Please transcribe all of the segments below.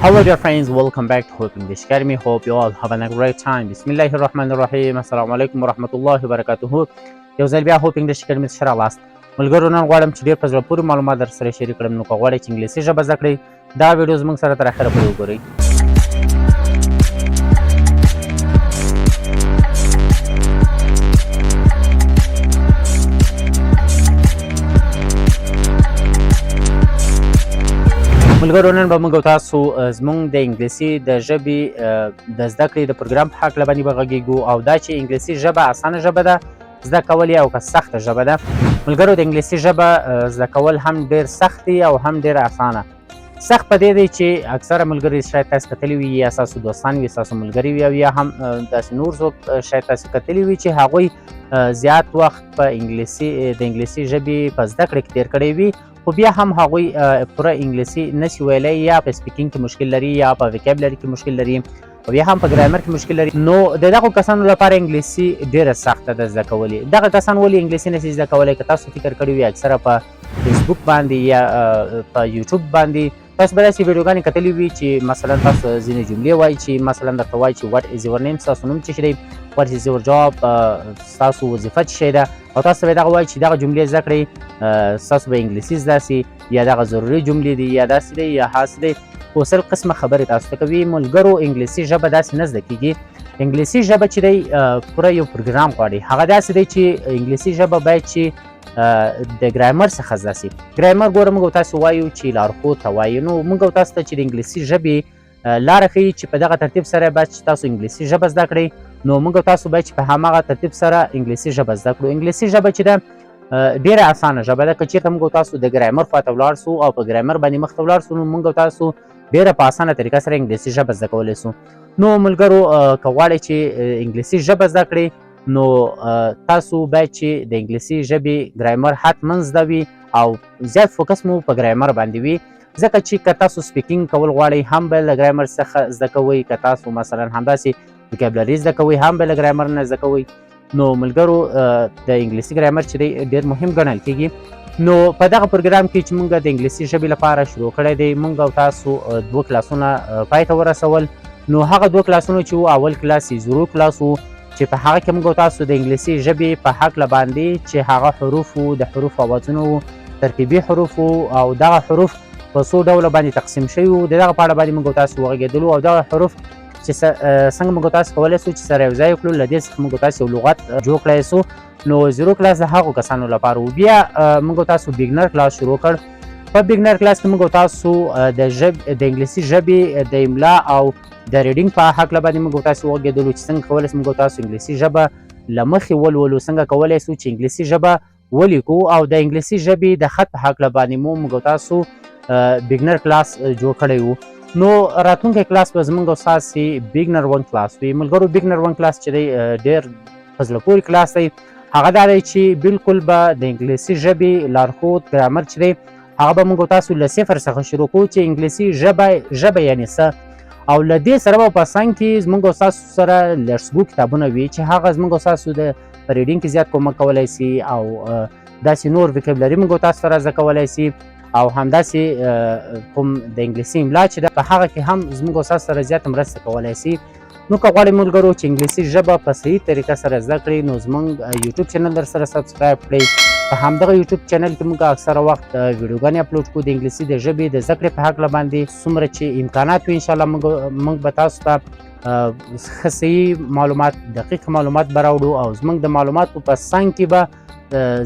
Hello dear friends, welcome back to Hope English Academy. Hope you all having a great time. Bismillahirrahmanirrahim. Assalamu alaikum warahmatullahi wabarakatuh. یو ځل بیا هوپ انګلیش اکیډمي ته ښه راغلاست. ملګرو نن غواړم چې ډېر په زړه پورې معلومات در سره شریک کړم. نو که غواړئ چې انګلیسي ژبه زده کړئ دا ویډیو زموږ سره تر اخره پورې وګورئ. ملګرو نن به موږ او تاسو زموږ د انګلیسي د ژبې د زده کړې د پروګرام په هکله باندې به غږیږو او دا چې انګلیسي ژبه اسانه ژبه ده زده کول یې او که سخته ژبه ده. ملګرو د انګلیسي ژبه زده کول هم ډېر سخت دی او هم ډېر اسانه. سخت په دې دی چې اکثره ملګري شاید تاسو کتلي وي یا ستاسو دوستان وي ستاسو ملګري وي او یا هم داسې نور څوک شاید تاسو کتلي وي چې هغوی زیات وخت په د انګلیسي ژبې په زده کړې کې تېر کړی وي خو بیا هم هغوی پوره انګلیسي نشي ویلی یا په سپیکینګ کې مشکل لري یا په ویکیبلري کې مشکل لري او یا هم په ګرامر کې مشکل لري. نو د دغو کسانو لپاره انګلیسي ډېره سخته ده زده کول یې. دغه کسان ولې انګلیسي نشي زده کولی؟ که تاسو فکر کړی وي اکثره په فیسبوک باندې یا په یوټیوب باندې تاسو به داسې ویډیوګانې کتلي وي چې مثلا تاسو ځینې جملې وایي چې مثلا درته وایي چې وات از یور نیم، ستاسو نوم څه شی دی، وات از یور جاب، ستاسو وظیفه څه شی ده او تاسو به دغه وایي چې دغه جملې زده کړئ ستاسو به انګلیسي زده سي یا دغه ضروري جملې دي یا داسې دی یا هاسې دی خو سل قسمه خبرې تاسو ته کوي. ملګرو انګلیسي ژبه داسې نه زده کېږي. انګلیسي ژبه چې دی پوره یو پروګرام غواړي. هغه داسې دی چې انګلیسي ژبه باید چې د ګرامر څخه زده سي. ګرامر ګوره موږ او تاسو وایو چې لارښود ته وایو. نو موږ او تاسو ته چې د انګلیسي ژبې لاره ښیي چې په دغه ترتیب سره باید چې تاسو انګلیسي ژبه زده کړئ نو موږ او تاسو باید چې په هماغه ترتیب سره انګلیسي ژبه زده کړو. انګلیسي ژبه چې ده ډېره اسانه ژبه ده. که چېرته موږ او تاسو د ګرامر خواته ولاړ سو او په ګرامر باندې مخته ولاړ سو نو موږ او تاسو ډېره په اسانه طریقه سره انګلیسي ژبه زده کولی سو. نو ملګرو که غواړئ چې انګلیسي ژبه زده کړئ نو تاسو باید چې د انګلیسي ژبې ګرامر حتما زده وي او زیات فوکس مو په ګرامر باندې وي ځکه چې که تاسو سپیکینګ کول غواړئ هم به له ګرامر څخه زده کوئ، که تاسو مثلا همداسې ویکیبلري زده کوئ هم به له ګرامر نه زده کوئ. نو ملګرو د انګلیسي ګرامر چې دی ډېر مهم ګڼل کېږي. نو په دغه پروګرام کې چې موږ د انګلیسي ژبې لپاره شروع کړی دی موږ او تاسو 2 کلاسونه پای ته ورسول. نو هغه 2 کلاسونه چې وو اول کلاس یې زیرو کلاس وو چې په هغه کې موږ او تاسو د انګلیسي ژبې په هکله باندې چې هغه حروف وو د حروف اوازونه وو ترکیبي حروف وو او دغه حروف په څو ډوله باندې تقسیم شوي وو د دغه په اړه باندې موږ او تاسو وغږېدلو او دغه حروف چې څنګه موږ تاسو کولی سو چې سره یو ځای کړو له دې څخه موږ تاسو یو لغت جوړ کړی سو. نو زیرو کلاس د هغو کسانو لپاره و. بیا موږ تاسو بیګنر کلاس شروع کړ. په بیګنر کلاس کې موږ تاسو د انګلیسي ژبې د املا او د ریډینګ په هکله باندې موږ تاسو وغږېدلو چې څنګه کولی سو موږ تاسو انګلیسي ژبه له مخې ولولو، څنګه کولی سو چې انګلیسي ژبه ولیکو او د انګلیسي ژبې د خط په هکله باندې مو موږ تاسو بیګنر کلاس جوړ کړی و. نو راتلونکی کلاس به زموږ او ستاسې بیګنر 1 کلاس وي. ملګرو بیګنر 1 کلاس چې دی ډېر په زړه پورې کلاس دی. هغه دا دی چې بالکل به د انګلیسي ژبې لارښود ګرامر چې دی هغه به موږ تاسو له صفر څخه شروع کوو چې انګلیسي ژبه یعنې څه او له دې سره به په څنګ کې زموږ او ستاسو سره لرسګو کتابونه وي چې هغه زموږ او ستاسو د ریډینګ کې زیات کومک کولی سي او داسې نور ویکیبلري موږ تاسو سره زده کولی سي او همداسې کوم د انګلیسي املا چې ده په هغه کې هم زموږ او ستاسو سره زیاته مرسته کولی سي. نو که غواړئ ملګرو چې انګلیسي ژبه په صحیح طریقه سره زده کړئ نو زموږ یوټیوب چینل در سره سبسکرایب کړئ. په همدغه یوټیوب چینل کې موږ اکثره وخت ویډیوګانې اپلوډ کړو د انګلیسي د ژبې د زده کړې په هکله باندې څومره چې امکانات وي انشاءالله موږ به تاسو ته ښه صحیح معلومات دقیق معلومات به راوړو او زموږ د معلوماتو په څنګ کې به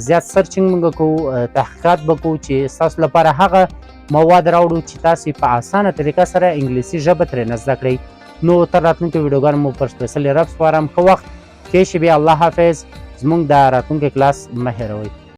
زیات سرچینګ موږ کوو، تحقیقات به کوو چې ستاسو لپاره هغه مواد راوړو چې تاسو په اسانه طریقه سره انګلیسي ژبه ترېنه زده کړئ. نو تر راتلونکي ویډیوګانو مو پر سپیشلي رب سپارم. ښه وخت، ښې شېبې، الله حافظ. زموږ د راتلونکي کلاس مه هېروئ.